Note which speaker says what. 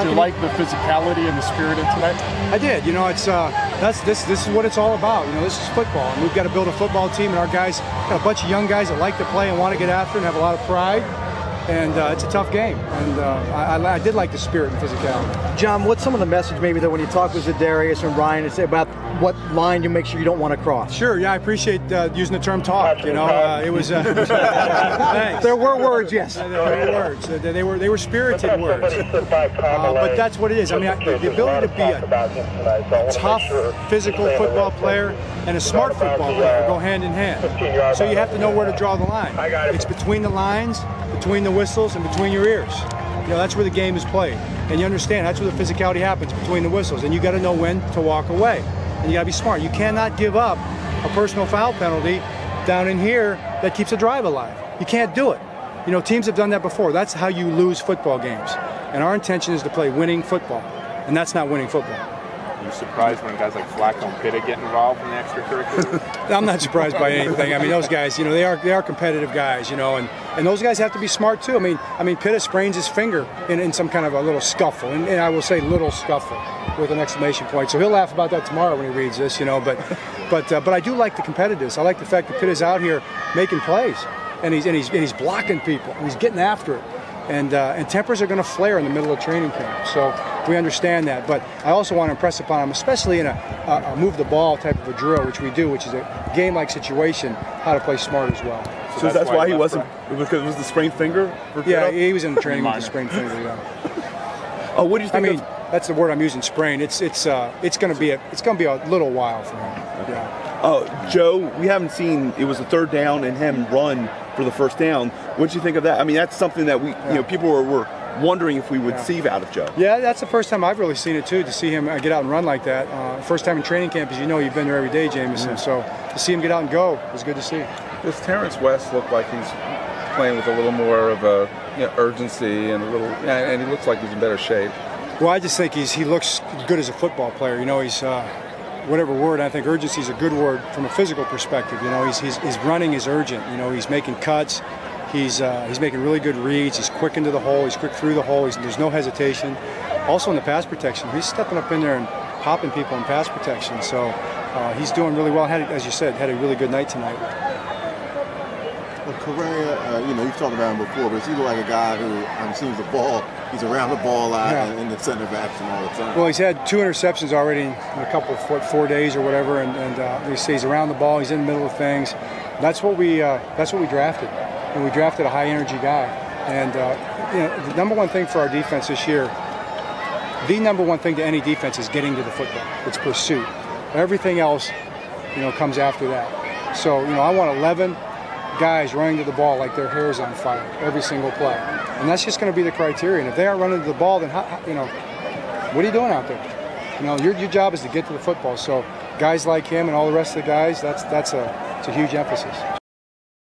Speaker 1: Did you like the physicality and the spirit in tonight?
Speaker 2: I did. You know, it's this is what it's all about. You know, this is football, and we've got to build a football team, and our guys got a bunch of young guys that like to play and want to get after and have a lot of pride. And it's a tough game, and I did like the spirit and physicality.
Speaker 3: John, what's some of the message maybe that when you talk with Zadarius and Ryan, it's about what line you make sure you don't want to cross?
Speaker 2: Sure, yeah, I appreciate using the term talk. You know, it was. Thanks.
Speaker 3: There were words, yes.
Speaker 2: There were words. They were spirited words. But that's what it is. I mean, the ability to be a tough, physical football player and a smart football player go hand in hand. So you have to know where to draw the line. It's between the lines, between the whistles, and between your ears. You know, that's where the game is played. And you understand, that's where the physicality happens, between the whistles. And you got to know when to walk away. And you got to be smart. You cannot give up a personal foul penalty down in here that keeps a drive alive. You can't do it. You know, teams have done that before. That's how you lose football games. And our intention is to play winning football. And that's not winning football.
Speaker 4: Are you surprised when guys like Flacco and Pitta get involved in the extracurriculars?
Speaker 2: I'm not surprised by anything. I mean, those guys, you know, they are competitive guys, you know, and those guys have to be smart too. I mean, Pitta sprains his finger in some kind of a little scuffle, and I will say little scuffle with an exclamation point. So he'll laugh about that tomorrow when he reads this, you know. But I do like the competitiveness. I like the fact that Pitta's out here making plays, and he's blocking people, and he's getting after it. And tempers are going to flare in the middle of training camp. So we understand that. But I also want to impress upon them, especially in a move the ball type of a drill, which we do, which is a game-like situation, how to play smart as well.
Speaker 1: So that's why he wasn't, because it was the sprained finger?
Speaker 2: Yeah, he was in the training with the sprained finger, yeah.
Speaker 1: Oh, what do you think?
Speaker 2: I mean, that's the word I'm using, sprained. It's going to be a little while for him. Yeah.
Speaker 1: Oh, Joe, we haven't seen, it was a third down and him run for the first down. What did you think of that? I mean, that's something that you know, people were wondering if we would see out of Joe.
Speaker 2: Yeah, that's the first time I've really seen it too, to see him get out and run like that. First time in training camp, as you know, you've been there every day, Jameson. So to see him get out and go was good to see.
Speaker 5: Does Terrence West look like he's playing with a little more of a urgency and and he looks like he's in better shape?
Speaker 2: Well, I just think he looks good as a football player. You know, he's whatever word. I think urgency is a good word from a physical perspective. You know, his running is urgent. You know, he's making cuts. He's making really good reads. He's quick into the hole. He's quick through the hole. There's no hesitation. Also in the pass protection, he's stepping up in there and popping people in pass protection. So he's doing really well. As you said, had a really good night tonight.
Speaker 6: Well, Correa, you know, you've talked about him before, but he looks like a guy who seems the ball. He's around the ball a lot and in the center of action all the time.
Speaker 2: Well, he's had 2 interceptions already in a couple of 4 days or whatever, and you see he's around the ball. He's in the middle of things. That's what we drafted, and we drafted a high energy guy. And you know, the number one thing for our defense this year, the number one thing to any defense is getting to the football. It's pursuit. Everything else, you know, comes after that. So you know, I want 11 guys running to the ball like their hair's on fire every single play, and that's just going to be the criterion. If they aren't running to the ball, then you know, what are you doing out there? You know, your job is to get to the football. So guys like him and all the rest of the guys, it's a huge emphasis.